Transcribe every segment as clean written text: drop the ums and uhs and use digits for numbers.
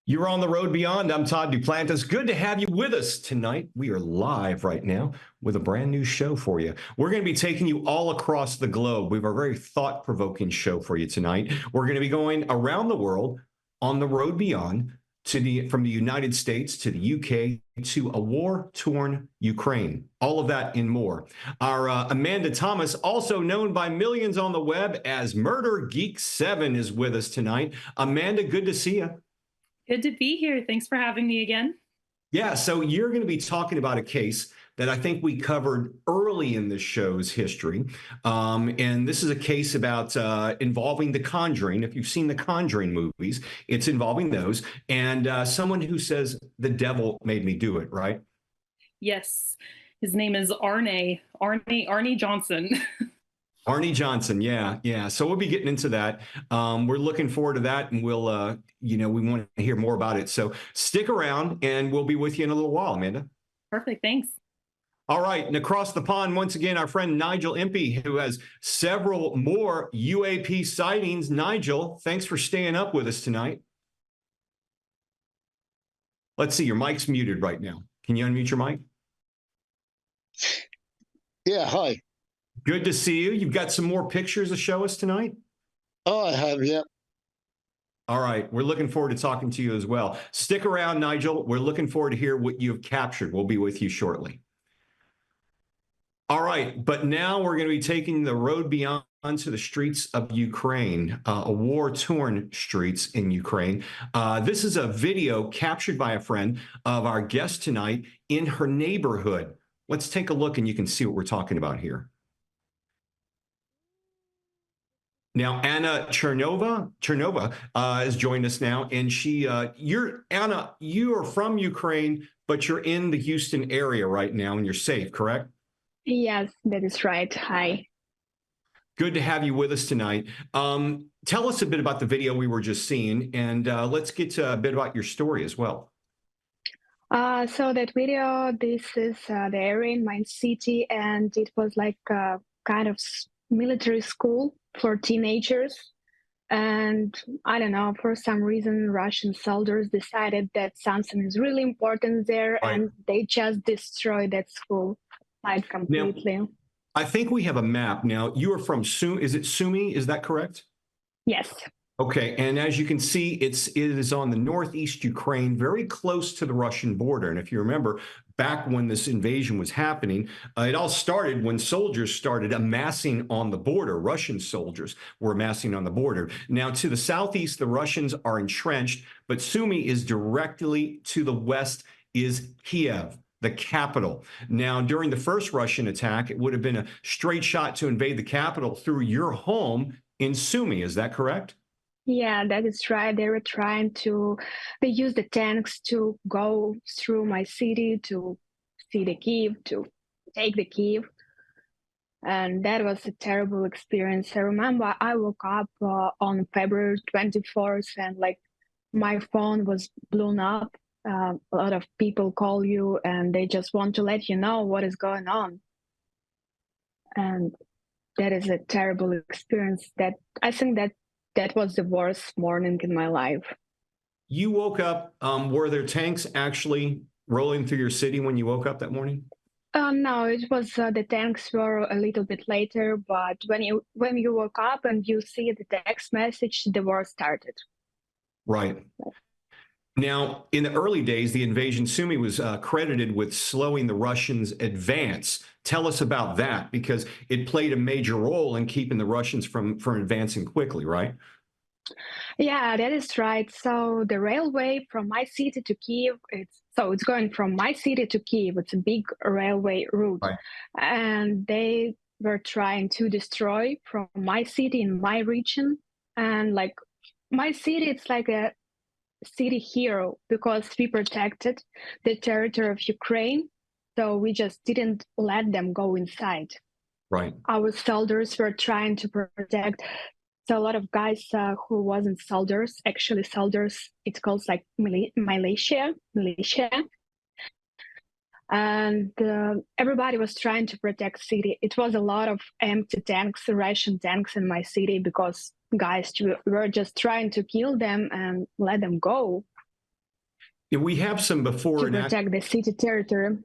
You're on the road beyond. I'm Todd Duplantis. Good to have you with us tonight. We are live right now with a brand new show for you. We're going to be taking you all across the globe. We have a very thought-provoking show for you tonight. We're going to be going around the world on the road beyond from the United States to the UK to a war-torn Ukraine. All of that and more. Our Amanda Thomas, also known by millions on the web as Murder Geek 7, is with us tonight. Amanda, good to see you. Good to be here. Thanks for having me again. Yeah, so you're going to be talking about a case that I think we covered early in the show's history. And this is a case about involving The Conjuring. If you've seen the Conjuring movies, it's involving those. And someone who says, the devil made me do it, right? Yes, his name is Arne Johnson. Arne Johnson, yeah. So we'll be getting into that. We're looking forward to that, and we'll, we want to hear more about it. So stick around, and we'll be with you in a little while, Amanda. Perfect, thanks. All right, and across the pond, once again, our friend Nigel Impey, who has several more UAP sightings. Nigel, thanks for staying up with us tonight. Let's see, your mic's muted right now. Can you unmute your mic? Yeah, hi. Good to see you. You've got some more pictures to show us tonight? Oh, I have, yeah. All right, we're looking forward to talking to you as well. Stick around, Nigel. We're looking forward to hear what you've captured. We'll be with you shortly. All right, but now we're going to be taking the road beyond to the streets of Ukraine, a war-torn streets in Ukraine. This is a video captured by a friend of our guest tonight in her neighborhood. Let's take a look, and you can see what we're talking about here. Now, Anna Chernova has joined us now, and Anna, you are from Ukraine, but you're in the Houston area right now, and you're safe, correct? Yes, that is right. Hi. Good to have you with us tonight. Tell us a bit about the video we were just seeing, and let's get to a bit about your story as well. So that video, this is the area in my city, and it was like a kind of military school for teenagers. And I don't know, for some reason, Russian soldiers decided that something is really important there, Right. and they just destroyed that school, like completely. Now, I think we have a map now. You are from is it Sumy? Is that correct? Yes. Okay, and as you can see, it is on the northeast Ukraine, very close to the Russian border. And if you remember, back when this invasion was happening, it all started when soldiers started amassing on the border. Russian soldiers were amassing on the border. Now, to the southeast, the Russians are entrenched, but Sumy is directly to the west is Kiev, the capital. Now, during the first Russian attack, it would have been a straight shot to invade the capital through your home in Sumy. Is that correct? Yeah, that is right. They used the tanks to go through my city to see the Kiev, to take the Kiev. And that was a terrible experience. I remember I woke up on February 24th and like my phone was blown up. A lot of people call you and they just want to let you know what is going on. And that is a terrible experience that I think that was the worst morning in my life. You woke up, were there tanks actually rolling through your city when you woke up that morning? No, it was the tanks were a little bit later, but when you woke up and you see the text message, the war started. Right. Now, in the early days, the invasion, Sumy was credited with slowing the Russians' advance. Tell us about that, because it played a major role in keeping the Russians from advancing quickly, right? Yeah, that is right. So the railway from my city to Kiev, it's going from my city to Kiev. It's a big railway route. Right. And they were trying to destroy from my city in my region. And like my city, it's like a city hero because we protected the territory of Ukraine. So we just didn't let them go inside. Right. Our soldiers were trying to protect. So a lot of guys who wasn't soldiers, actually soldiers, it's called like militia. And everybody was trying to protect city. It was a lot of empty tanks, Russian tanks in my city because guys were just trying to kill them and let them go. We have some before to and after. protect the city territory.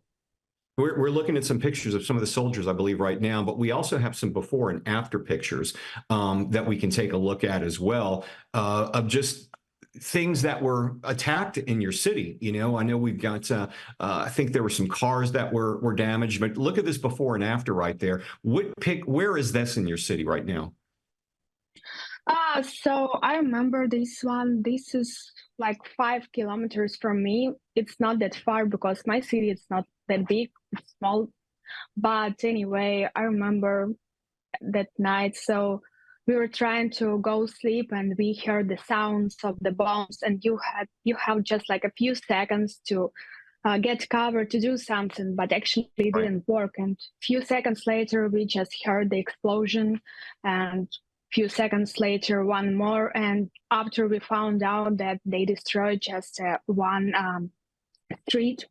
We're looking at some pictures of some of the soldiers, I believe, right now, but we also have some before and after pictures that we can take a look at as well of just things that were attacked in your city. You know, I know we've got, I think there were some cars that were damaged, but look at this before and after right there. Where is this in your city right now? So I remember this one. This is like 5 kilometers from me. It's not that far because my city is not that big, it's small. But anyway, I remember that night. So we were trying to go sleep and we heard the sounds of the bombs, and you have just like a few seconds to get cover to do something, but actually it Right. didn't work. And few seconds later, we just heard the explosion, and few seconds later, one more. And after we found out that they destroyed just one street,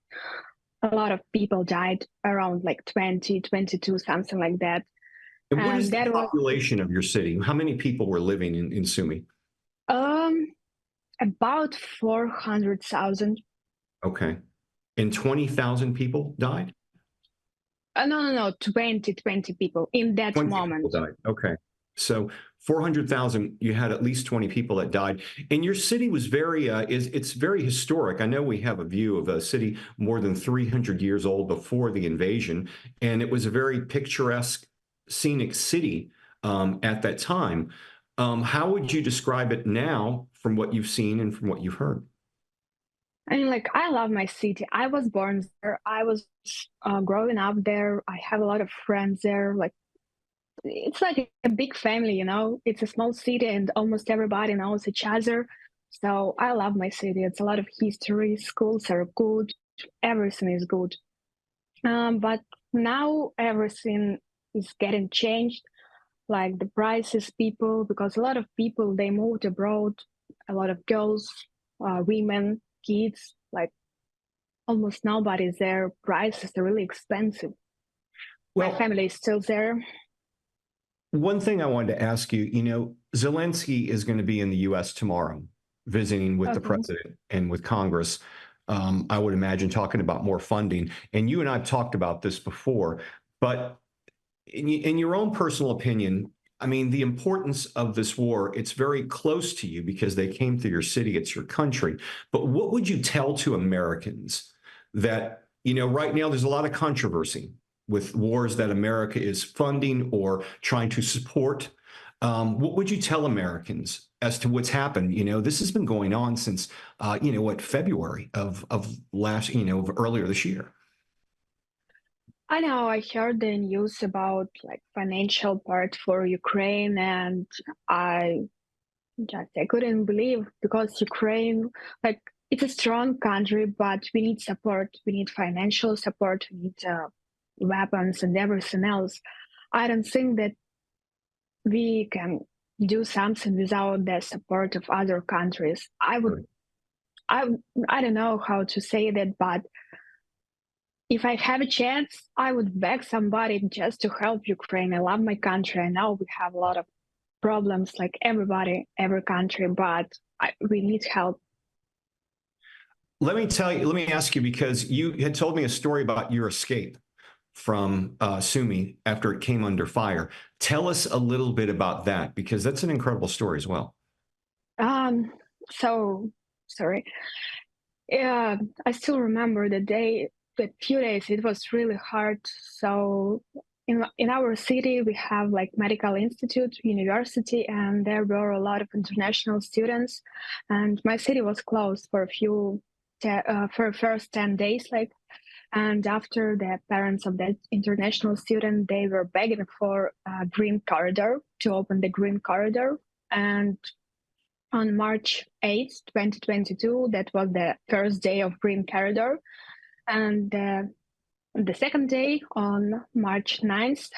a lot of people died, around like 20, 22, something like that. And what is And the that was population of your city? How many people were living in Sumy? About 400,000. Okay. And 20,000 people died? No, 20 people in that 20 moment. people died. Okay. So 400,000, you had at least 20 people that died. And your city was it's very historic. I know we have a view of a city more than 300 years old before the invasion, and it was a very picturesque, scenic city at that time. How would you describe it now from what you've seen and from what you've heard? I mean, like, I love my city. I was born there. I was growing up there. I have a lot of friends there. Like, it's like a big family, you know? It's a small city and almost everybody knows each other. So I love my city. It's a lot of history. Schools are good. Everything is good. But now everything is getting changed. Like the prices, people, because a lot of people, they moved abroad. A lot of girls, women, kids, like almost nobody's there. Prices are really expensive. My Well, family is still there. one thing I wanted to ask you, you know, Zelensky is going to be in the U.S. tomorrow, visiting with the Okay. president and with Congress. I would imagine talking about more funding. And you and I have talked about this before, but in your own personal opinion, I mean, the importance of this war, it's very close to you because they came through your city, it's your country. But what would you tell to Americans that, you know, right now there's a lot of controversy with wars that America is funding or trying to support? What would you tell Americans as to what's happened? You know, this has been going on since, you know, what, February of last, you know, of earlier this year. I know I heard the news about like financial part for Ukraine, and I I couldn't believe, because Ukraine, like, it's a strong country, but we need support. We need financial support. We need weapons and everything else. I don't think that we can do something without the support of other countries. I, I don't know how to say that, but if I have a chance, I would beg somebody just to help Ukraine. I love my country. I know we have a lot of problems, like everybody, every country, but we need help. Let me ask you, because you had told me a story about your escape from Sumy after it came under fire. Tell us a little bit about that, because that's an incredible story as well. So sorry. Yeah, I still remember the few days, it was really hard. So in our city, we have like medical institute, university, and there were a lot of international students. And my city was closed for for first 10 days, like. And after, the parents of that international student, they were begging for a green corridor, to open the green corridor. And on March 8th, 2022, that was the first day of green corridor. And the second day, on March 9th,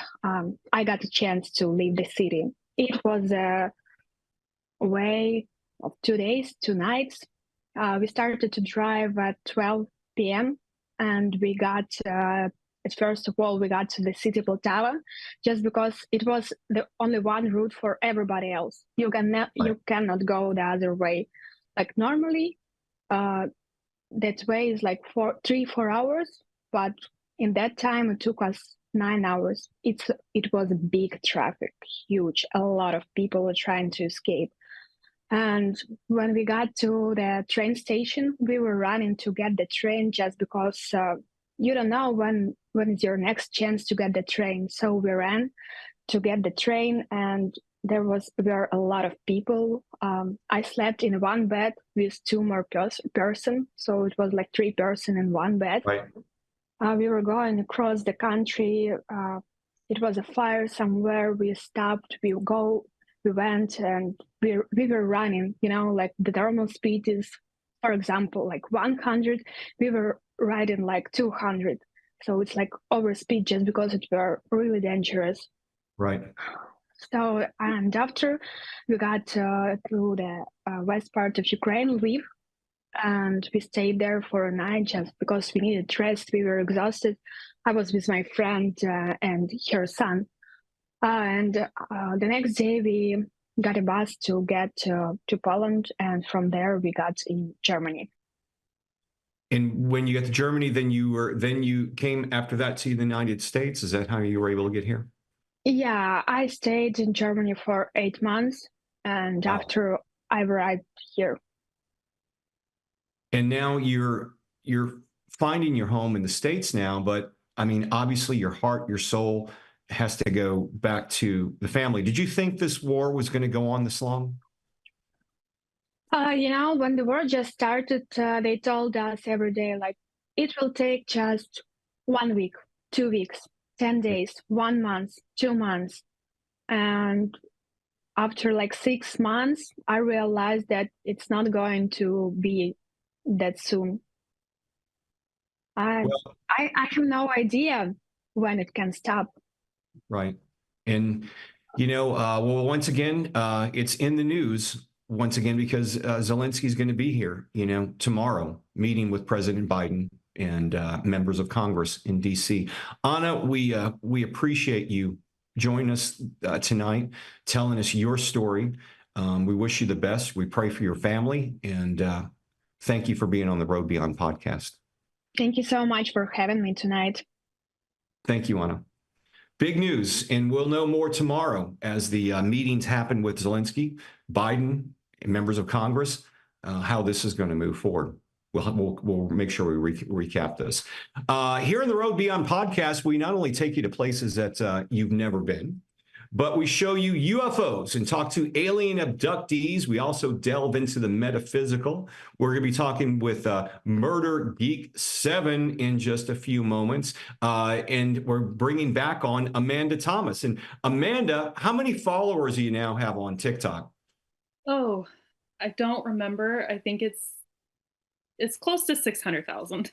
I got a chance to leave the city. It was a way of 2 days, 2 nights. We started to drive at 12 p.m. and we got, first of all, we got to the city Poltava, just because it was the only one route for everybody else. You cannot go the other way. Like normally, that way is like 3-4 hours, but in that time it took us 9 hours. It was a big traffic, huge. A lot of people were trying to escape. And when we got to the train station, we were running to get the train just because you don't know when is your next chance to get the train. So we ran to get the train, and were a lot of people. I slept in one bed with two more person, so it was like 3 person in one bed. Right. We were going across the country. It was a fire somewhere. We stopped. We went, and we were running. You know, like the normal speed is, for example, like 100. We were riding like 200. So it's like over speed just because it were really dangerous. Right. So, and after we got to the west part of Ukraine, Lviv, and we stayed there for a night just because we needed rest. We were exhausted. I was with my friend and her son. And the next day we got a bus to get to Poland, and from there we got in Germany. And when you got to Germany, then you came after that to the United States. Is that how you were able to get here? Yeah, I stayed in Germany for 8 months, and Wow. after I arrived here. And now you're finding your home in the States now, but I mean, obviously your heart, your soul has to go back to the family. Did you think this war was going to go on this long? You know, when the war just started, they told us every day, like, it will take just 1 week, 2 weeks, 10 days, 1 month, 2 months. And after like 6 months, I realized that it's not going to be that soon. I have no idea when it can stop. Right. And, well, once again, it's in the news once again, because Zelensky's going to be here, tomorrow, meeting with President Biden and members of Congress in D.C. Anna, we appreciate you joining us tonight, telling us your story. We wish you the best. We pray for your family, and thank you for being on the Road Beyond podcast. Thank you so much for having me tonight. Thank you, Anna. Big news, and we'll know more tomorrow as the meetings happen with Zelensky, Biden, and members of Congress, how this is going to move forward. We'll make sure we recap this. Here in the Road Beyond podcast, we not only take you to places that you've never been, but we show you UFOs and talk to alien abductees. We also delve into the metaphysical. We're going to be talking with Murder Geek 7 in just a few moments. And we're bringing back on Amanda Thomas. And Amanda, how many followers do you now have on TikTok? Oh, I don't remember. I think it's close to 600,000.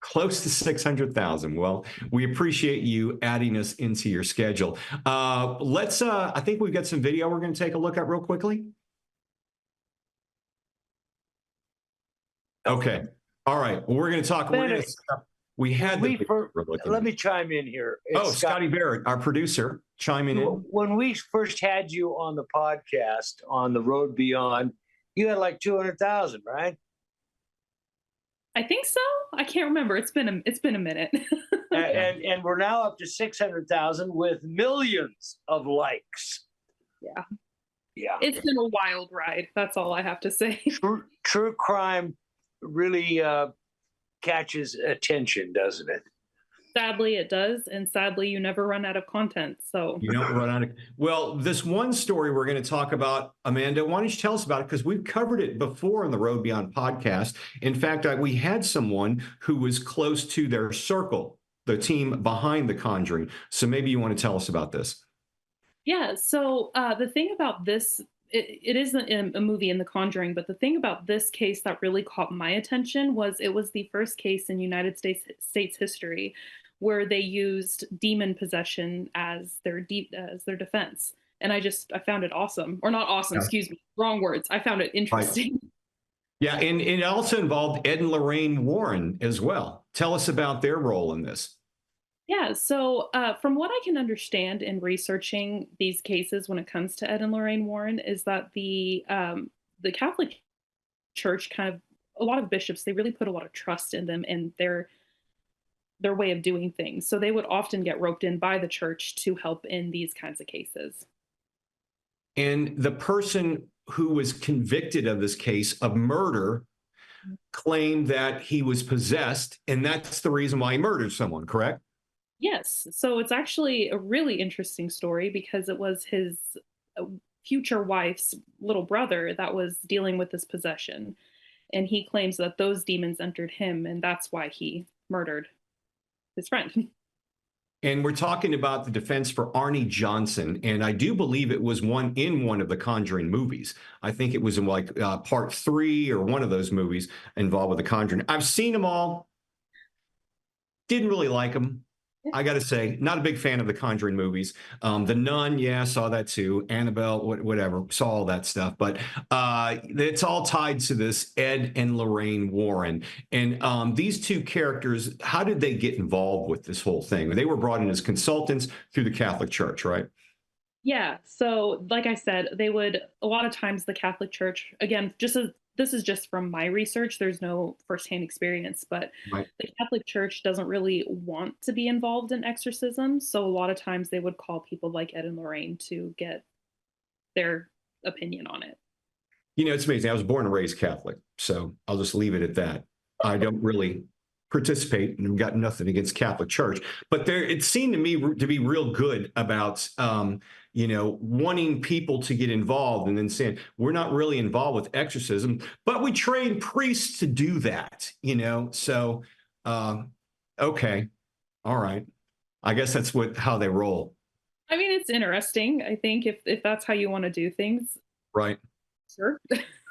Close to 600,000. Well, we appreciate you adding us into your schedule. I think we've got some video we're going to take a look at real quickly. Okay. All right. Well, we're going to talk. We had let me chime in here. Scotty Barrett, our producer, chiming in. When we first had you on the podcast on the Road Beyond, you had like 200,000, right? I think so. I can't remember. It's been a minute. and we're now up to 600,000 with millions of likes. Yeah. Yeah. It's been a wild ride. That's all I have to say. True crime really catches attention, doesn't it? Sadly, it does. And sadly, you never run out of content. So you don't run out of. Well, this one story we're going to talk about, Amanda, why don't you tell us about it? Because we've covered it before in the Road Beyond podcast. In fact, we had someone who was close to their circle, the team behind The Conjuring. So maybe you want to tell us about this. Yeah. So the thing about this, it isn't a movie in The Conjuring, but the thing about this case that really caught my attention was it was the first case in United States history where they used demon possession as their defense. And I found it awesome. Or not awesome, excuse me, wrong words. I found it interesting. Right. Yeah, and it also involved Ed and Lorraine Warren as well. Tell us about their role in this. Yeah, so from what I can understand in researching these cases when it comes to Ed and Lorraine Warren is that the Catholic Church kind of a lot of bishops, they really put a lot of trust in them and their way of doing things. So they would often get roped in by the church to help in these kinds of cases. And the person who was convicted of this case of murder claimed that he was possessed, and that's the reason why he murdered someone, correct? Yes. So it's actually a really interesting story because it was his uh, future wife's little brother that was dealing with this possession. And he claims that those demons entered him, and that's why he murdered his friend. And we're talking about the defense for Arnie Johnson, and I do believe it was one of the Conjuring movies. I think it was in like part 3 or one of those movies involved with the Conjuring. I've seen them all. Didn't really like them. I got to say, not a big fan of the Conjuring movies. The Nun, yeah, saw that too. Annabelle, whatever, saw all that stuff. But it's all tied to this Ed and Lorraine Warren. And these two characters, how did they get involved with this whole thing? They were brought in as consultants through the Catholic Church, right? Yeah. So, like I said, they would, a lot of times, the Catholic Church, again, just as this is just from my research, there's no firsthand experience, but Right. the Catholic Church doesn't really want to be involved in exorcism. So, a lot of times they would call people like Ed and Lorraine to get their opinion on it. You know, it's amazing. I was born and raised Catholic, so I'll just leave it at that. I don't really participate and got nothing against Catholic Church, but there, it seemed to me to be real good about, wanting people to get involved and then saying, we're not really involved with exorcism, but we train priests to do that, So, okay. All right. I guess that's how they roll. I mean, it's interesting. I think if that's how you want to do things, Right. sure.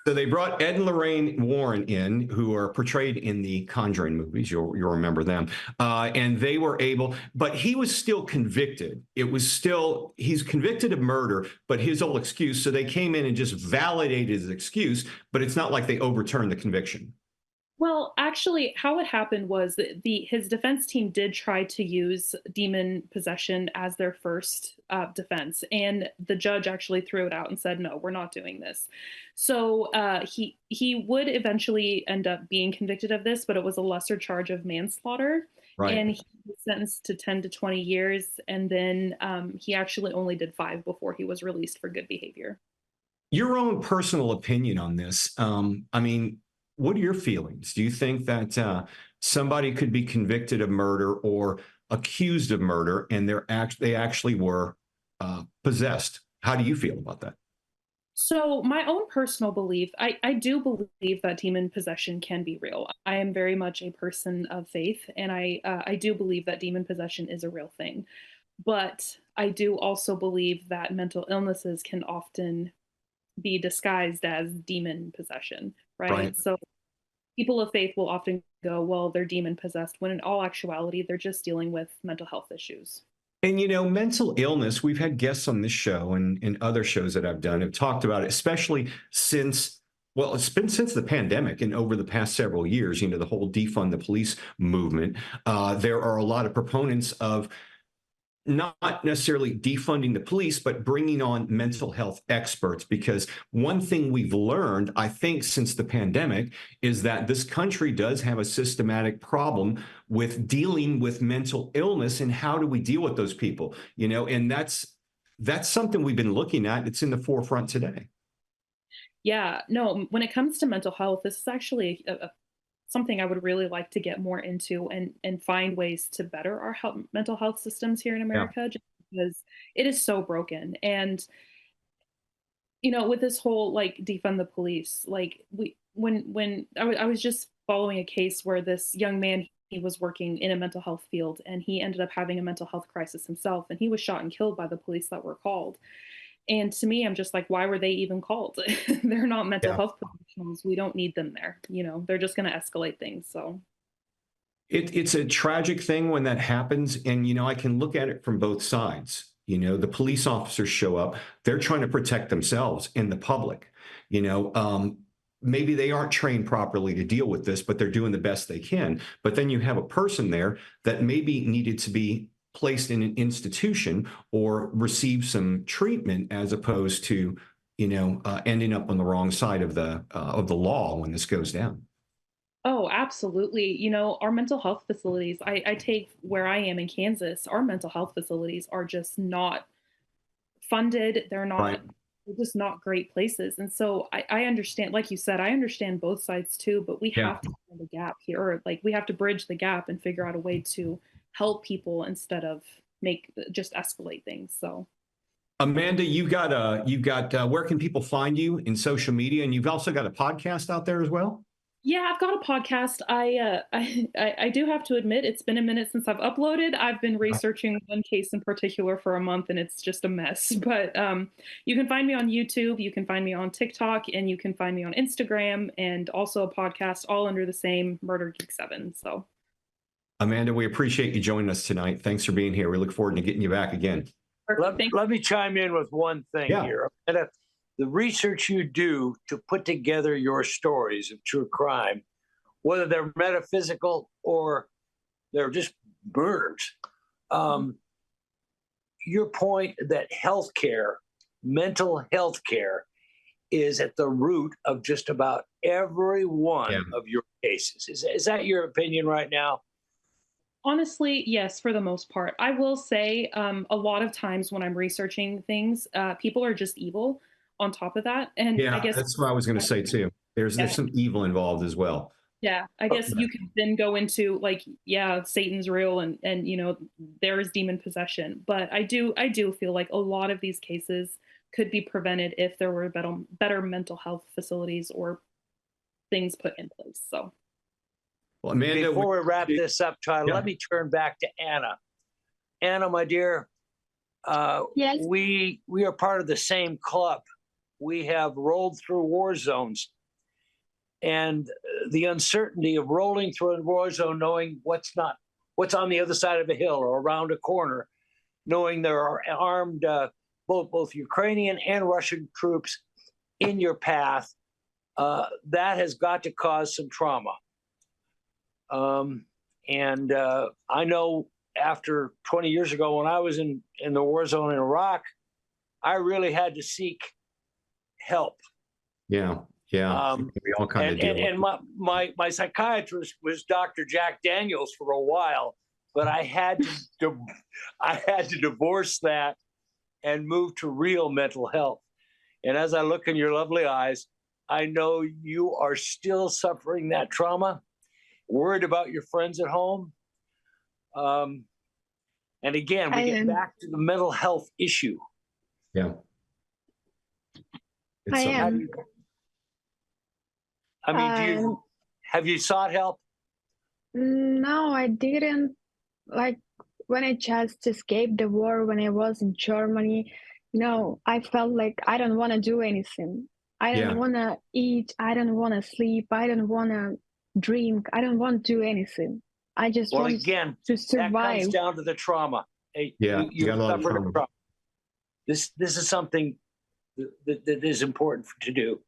So they brought Ed and Lorraine Warren in, who are portrayed in the Conjuring movies. You'll remember them. And they were able, but he was still convicted. He's convicted of murder, but his old excuse. So they came in and just validated his excuse, but it's not like they overturned the conviction. Well, actually, how it happened was that his defense team did try to use demon possession as their first defense, and the judge actually threw it out and said, "No, we're not doing this." So he would eventually end up being convicted of this, but it was a lesser charge of manslaughter, Right. and he was sentenced to 10 to 20 years, and then he actually only did 5 before he was released for good behavior. Your own personal opinion on this. I mean, what are your feelings? Do you think that somebody could be convicted of murder or accused of murder and they actually were possessed? How do you feel about that? So, my own personal belief, I do believe that demon possession can be real. I am very much a person of faith, and I do believe that demon possession is a real thing. But I do also believe that mental illnesses can often be disguised as demon possession, right? Right. So, people of faith will often go, well, they're demon possessed, when in all actuality, they're just dealing with mental health issues. And, mental illness, we've had guests on this show and other shows that I've done have talked about it, especially it's been since the pandemic and over the past several years, the whole defund the police movement. There are a lot of proponents of not necessarily defunding the police, but bringing on mental health experts. Because one thing we've learned, I think, since the pandemic is that this country does have a systematic problem with dealing with mental illness. And how do we deal with those people? And that's something we've been looking at. It's in the forefront today. Yeah, no, when it comes to mental health, this is actually something I would really like to get more into and find ways to better our mental health systems here in America, just because it is so broken. And with this whole like defund the police, like I was just following a case where this young man, he was working in a mental health field and he ended up having a mental health crisis himself, and he was shot and killed by the police that were called. And to me, I'm just like, why were they even called? They're not mental health professionals. We don't need them there. They're just going to escalate things. So It's a tragic thing when that happens. And, I can look at it from both sides. The police officers show up, they're trying to protect themselves and the public. Maybe they aren't trained properly to deal with this, but they're doing the best they can. But then you have a person there that maybe needed to be placed in an institution or receive some treatment, as opposed to, ending up on the wrong side of the law when this goes down. Oh, absolutely. You know, our mental health facilities, I take where I am in Kansas, our mental health facilities are just not funded. Right. They're just not great places. And so I understand, like you said, I understand both sides too, but we Yeah. have to find a gap here. Or like we have to bridge the gap and figure out a way to help people instead of make just escalate things. So Amanda, where can people find you in social media? And you've also got a podcast out there as well? yeah, I've got a podcast. I do have to admit it's been a minute since I've uploaded. I've been researching one case in particular for a month, and it's just a mess. But you can find me on YouTube, you can find me on TikTok, and you can find me on Instagram, and also a podcast, all under the same Murder Geek 7. So, Amanda, we appreciate you joining us tonight. Thanks for being here. We look forward to getting you back again. perfect. Thank Let me chime in with one thing Yeah. here. The research you do to put together your stories of true crime, whether they're metaphysical or they're just murders, your point that healthcare, mental health care, is at the root of just about every one Yeah. of your cases. Is that your opinion right now? Honestly, yes, for the most part. I will say a lot of times when I'm researching things, people are just evil on top of that. And I Yeah, guess that's what I was going to say too. There's Yeah. some evil involved as well. Yeah, I guess Okay. you could then go into like, yeah, Satan's real and you know there is demon possession, but I do feel like a lot of these cases could be prevented if there were better mental health facilities or things put in place. So Well, Amanda, Before we wrap this up, Tyler, Yeah. let me turn back to Anna. Anna, my dear, Yes. we are part of the same club. We have rolled through war zones, and the uncertainty of rolling through a war zone, knowing what's on the other side of a hill or around a corner, knowing there are armed both Ukrainian and Russian troops in your path, that has got to cause some trauma. And I know after 20 years ago, when I was in the war zone in Iraq, I really had to seek help. yeah, we all kind of And, do. and my psychiatrist was Dr. Jack Daniels for a while, but I had to divorce that and move to real mental health. And as I look in your lovely eyes, I know you are still suffering that trauma, worried about your friends at home. And again, we I get am. back to the mental health issue. Yeah. I something- am. I mean, have you sought help? No, I didn't. Like when I just escaped the war, when I was in Germany, I felt like I don't want to do anything. I Yeah. don't want to eat. I don't want to sleep. I don't want to drink. I don't want to do anything. I just Well, want again, to that survive. comes down to the trauma. Hey, Yeah, you you got a lot of suffered trauma. a trauma. This is something that is important to do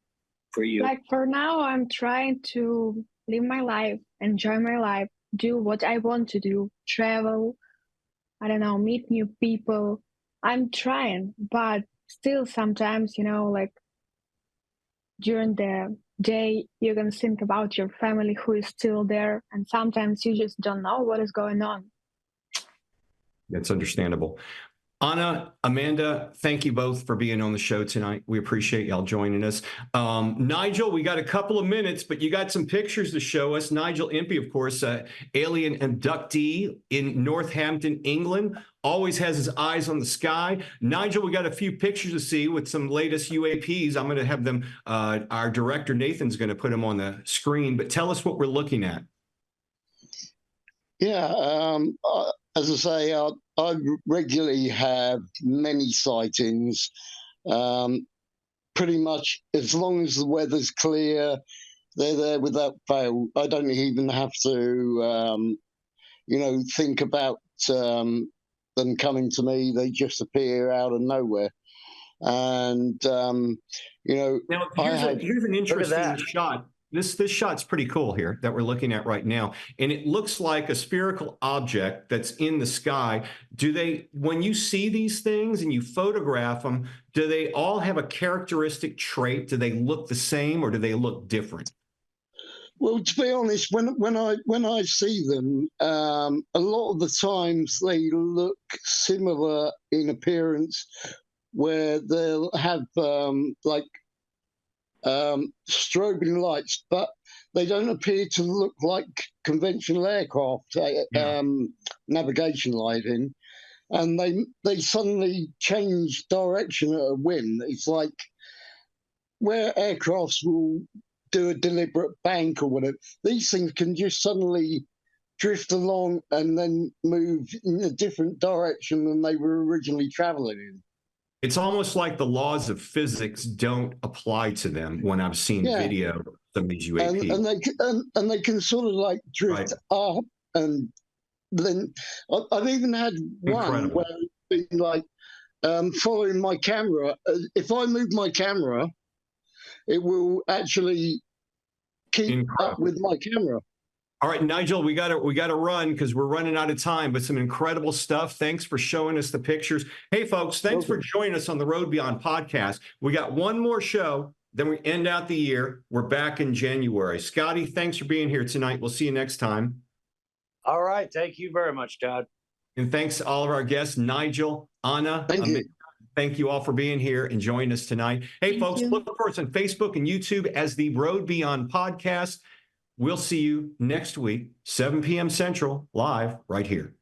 for you. Like for now, I'm trying to live my life, enjoy my life, do what I want to do, travel, I don't know, meet new people. I'm trying, but still sometimes, like during the day, you can think about your family who is still there, and sometimes you just don't know what is going on. That's understandable. Anna, Amanda, thank you both for being on the show tonight. We appreciate y'all joining us. Nigel, we got a couple of minutes, but you got some pictures to show us. Nigel Impey, of course, alien abductee in Northampton, England, always has his eyes on the sky. Nigel, we got a few pictures to see with some latest UAPs. I'm going to have them, our director, Nathan's going to put them on the screen, but tell us what we're looking at. Yeah, as I say, I regularly have many sightings. Pretty much as long as the weather's clear, they're there without fail. I don't even have to, think about them coming to me. They just appear out of nowhere. And, Now, here's an interesting that. shot. This shot's pretty cool here that we're looking at right now. And it looks like a spherical object that's in the sky. When you see these things and you photograph them, do they all have a characteristic trait? Do they look the same or do they look different? Well, to be honest, when I see them, a lot of the times they look similar in appearance, where they'll have strobing lights, but they don't appear to look like conventional aircraft navigation lighting, and they suddenly change direction at a whim. It's like where aircrafts will do a deliberate bank or whatever. These things can just suddenly drift along and then move in a different direction than they were originally traveling in. It's almost like the laws of physics don't apply to them when I've seen video of some of these UAPs. And they can sort of like drift up, and then I've even had one where it's been like following my camera. If I move my camera, it will actually keep up with my camera. All right, Nigel, we got to run because we're running out of time, but some incredible stuff. Thanks for showing us the pictures. Hey, folks, thanks for joining us on the Road Beyond podcast. We got one more show, then we end out the year. We're back in January. Scotty, thanks for being here tonight. We'll see you next time. All right. Thank you very much, Todd. And thanks to all of our guests, Nigel, Anna. Thank you. Thank you all for being here and joining us tonight. Hey, folks, look for us on Facebook and YouTube as the Road Beyond podcast. We'll see you next week, 7 p.m. Central, live right here.